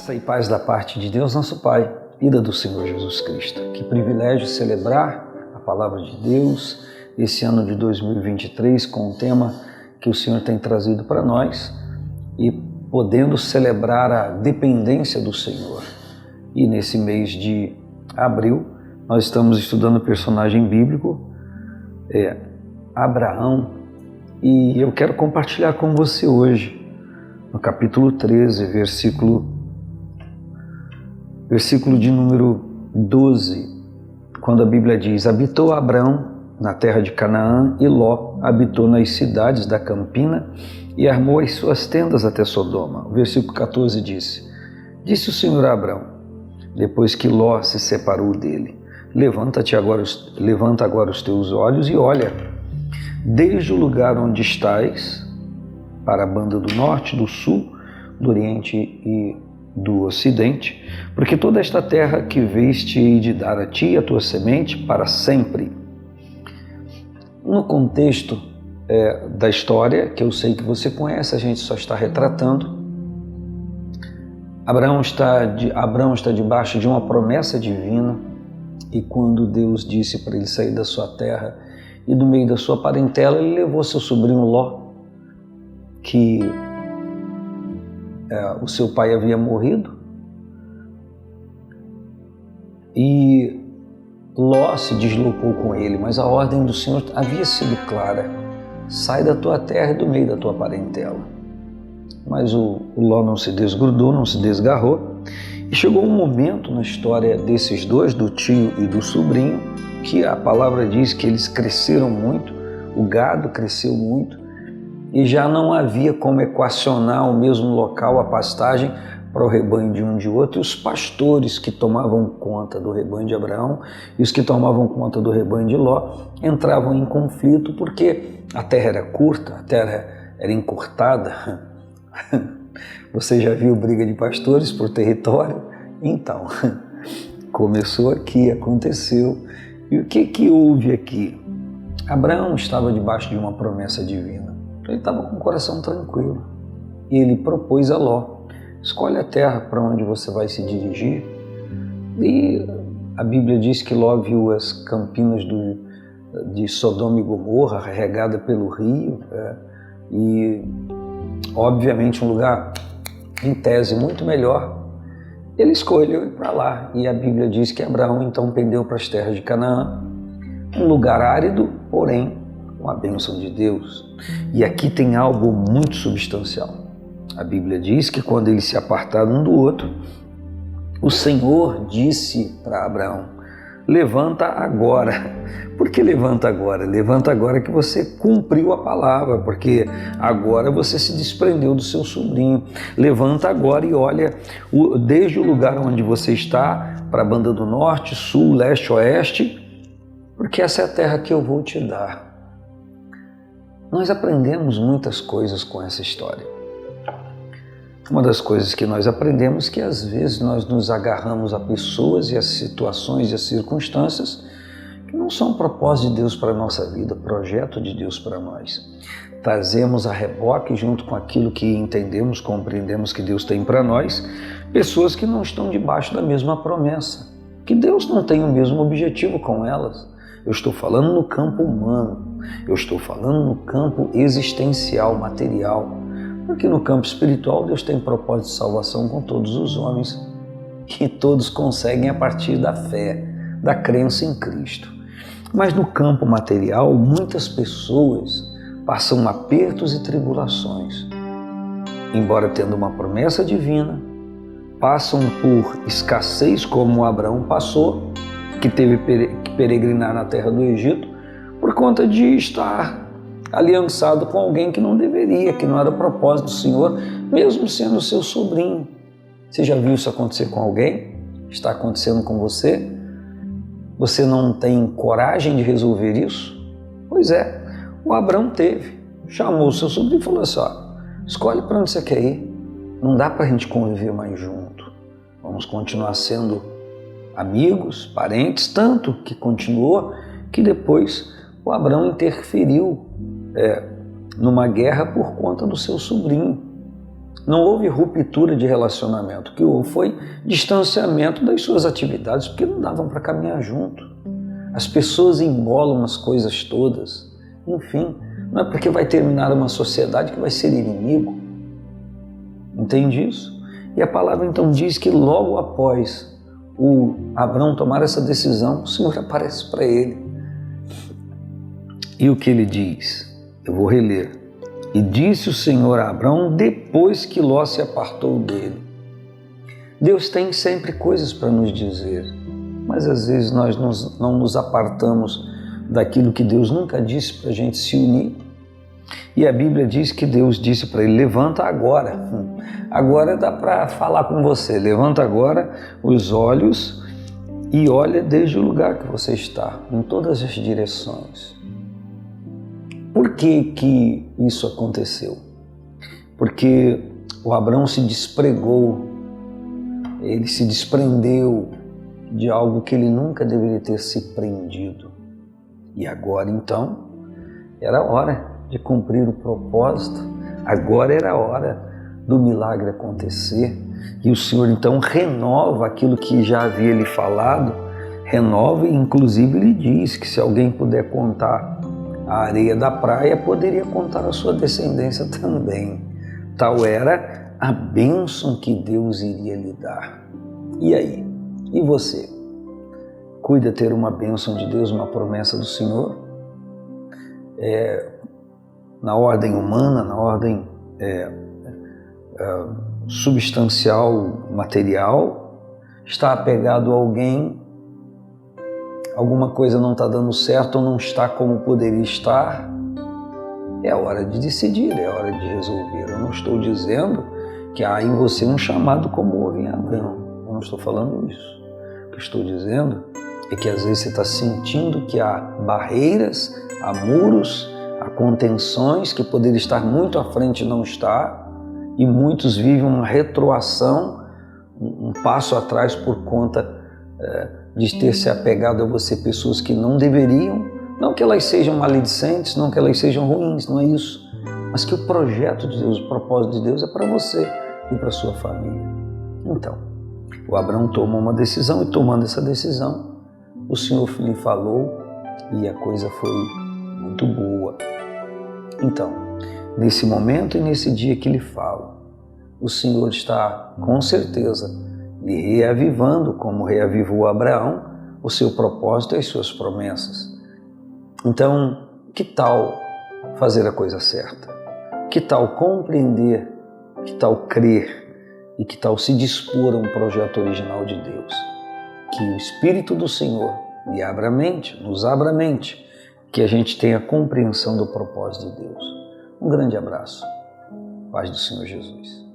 Graça e paz da parte de Deus, nosso Pai, e da do Senhor Jesus Cristo. Que privilégio celebrar a Palavra de Deus esse ano de 2023 com o tema que o Senhor tem trazido para nós e podendo celebrar a dependência do Senhor. E nesse mês de abril, nós estamos estudando o personagem bíblico, Abraão, e eu quero compartilhar com você hoje, no capítulo 13, versículo de número 12, quando a Bíblia diz: habitou Abraão na terra de Canaã e Ló habitou nas cidades da campina e armou as suas tendas até Sodoma. O versículo 14 disse o Senhor a Abraão, depois que Ló se separou dele: levanta agora os teus olhos e olha, desde o lugar onde estás, para a banda do norte, do sul, do oriente e do ocidente, porque toda esta terra que vês te hei de dar a ti e a tua semente para sempre. No contexto da história, que eu sei que você conhece, a gente só está retratando, Abraão está debaixo de uma promessa divina, e quando Deus disse para ele sair da sua terra e do meio da sua parentela, ele levou seu sobrinho Ló, que o seu pai havia morrido, e Ló se deslocou com ele, mas a ordem do Senhor havia sido clara: sai da tua terra e do meio da tua parentela. Mas o Ló não se desgrudou, não se desgarrou, e chegou um momento na história desses dois, do tio e do sobrinho, que a palavra diz que eles cresceram muito, o gado cresceu muito, e já não havia como equacionar o mesmo local, a pastagem, para o rebanho de um de outro. E os pastores que tomavam conta do rebanho de Abraão e os que tomavam conta do rebanho de Ló entravam em conflito, porque a terra era curta, a terra era encurtada. Você já viu briga de pastores por território? Então, começou aqui, aconteceu. E o que houve aqui? Abraão estava debaixo de uma promessa divina. Ele estava com o coração tranquilo. E ele propôs a Ló: escolhe a terra para onde você vai se dirigir. E a Bíblia diz que Ló viu as campinas de Sodoma e Gomorra, regada pelo rio, e obviamente um lugar, em tese, muito melhor. Ele escolheu ir para lá, e a Bíblia diz que Abraão então pendeu para as terras de Canaã, um lugar árido, porém com a bênção de Deus. E aqui tem algo muito substancial. A Bíblia diz que quando eles se apartaram um do outro, o Senhor disse para Abraão: levanta agora. Por que levanta agora? Levanta agora que você cumpriu a palavra, porque agora você se desprendeu do seu sobrinho. Levanta agora e olha desde o lugar onde você está, para a banda do norte, sul, leste, oeste, porque essa é a terra que eu vou te dar. Nós aprendemos muitas coisas com essa história. Uma das coisas que nós aprendemos é que às vezes nós nos agarramos a pessoas e a situações e a circunstâncias que não são propósito de Deus para a nossa vida, projeto de Deus para nós. Trazemos a reboque, junto com aquilo que entendemos, compreendemos que Deus tem para nós, pessoas que não estão debaixo da mesma promessa, que Deus não tem o mesmo objetivo com elas. Eu estou falando no campo humano, eu estou falando no campo existencial, material, porque no campo espiritual Deus tem propósito de salvação com todos os homens, e todos conseguem a partir da fé, da crença em Cristo. Mas no campo material, muitas pessoas passam apertos e tribulações, embora tendo uma promessa divina, passam por escassez como Abraão passou, que teve que peregrinar na terra do Egito, por conta de estar aliançado com alguém que não deveria, que não era propósito do Senhor, mesmo sendo seu sobrinho. Você já viu isso acontecer com alguém? Está acontecendo com você? Você não tem coragem de resolver isso? Pois é, o Abraão teve. Chamou o seu sobrinho e falou assim: escolhe para onde você quer ir. Não dá para a gente conviver mais junto. Vamos continuar sendo amigos, parentes, tanto que continuou que depois o Abraão interferiu numa guerra por conta do seu sobrinho. Não houve ruptura de relacionamento. O que houve foi distanciamento das suas atividades, porque não davam para caminhar junto. As pessoas embolam as coisas todas. Enfim, não é porque vai terminar uma sociedade que vai ser inimigo. Entende isso? E a palavra então diz que logo após o Abrão tomar essa decisão, o Senhor aparece para ele. E o que ele diz? Eu vou reler. E disse o Senhor a Abrão depois que Ló se apartou dele. Deus tem sempre coisas para nos dizer, mas às vezes nós não nos apartamos daquilo que Deus nunca disse para a gente se unir. E a Bíblia diz que Deus disse para ele, levanta agora. Agora dá para falar com você. Levanta agora os olhos e olha desde o lugar que você está, em todas as direções. Por que isso aconteceu? Porque o Abrão se despregou, ele se desprendeu de algo que ele nunca deveria ter se prendido. E agora então, era a hora de cumprir o propósito, agora era a hora do milagre acontecer. E o Senhor então renova aquilo que já havia lhe falado, renova e inclusive lhe diz que se alguém puder contar a areia da praia, poderia contar a sua descendência também. Tal era a bênção que Deus iria lhe dar. E aí? E você? Cuida ter uma bênção de Deus, uma promessa do Senhor? Na ordem humana, na ordem substancial, material? Está apegado a alguém? Alguma coisa não está dando certo ou não está como poderia estar? É hora de decidir, é hora de resolver. Eu não estou dizendo que há em você um chamado como houve em Abraão. Eu não estou falando isso. O que eu estou dizendo é que às vezes você está sentindo que há barreiras, há muros, há contenções que poderia estar muito à frente e não está, e muitos vivem uma retroação, um passo atrás por conta de ter se apegado a você pessoas que não deveriam, não que elas sejam maledicentes, não que elas sejam ruins, não é isso, mas que o projeto de Deus, o propósito de Deus é para você e para sua família. Então, o Abrão tomou uma decisão e tomando essa decisão, o Senhor lhe falou e a coisa foi muito boa. Então, nesse momento e nesse dia que lhe falo, o Senhor está com certeza lhe reavivando, como reavivou Abraão, o seu propósito e as suas promessas. Então, que tal fazer a coisa certa? Que tal compreender? Que tal crer? E que tal se dispor a um projeto original de Deus? Que o Espírito do Senhor lhe abra a mente, nos abra a mente, que a gente tenha compreensão do propósito de Deus. Um grande abraço. Paz do Senhor Jesus.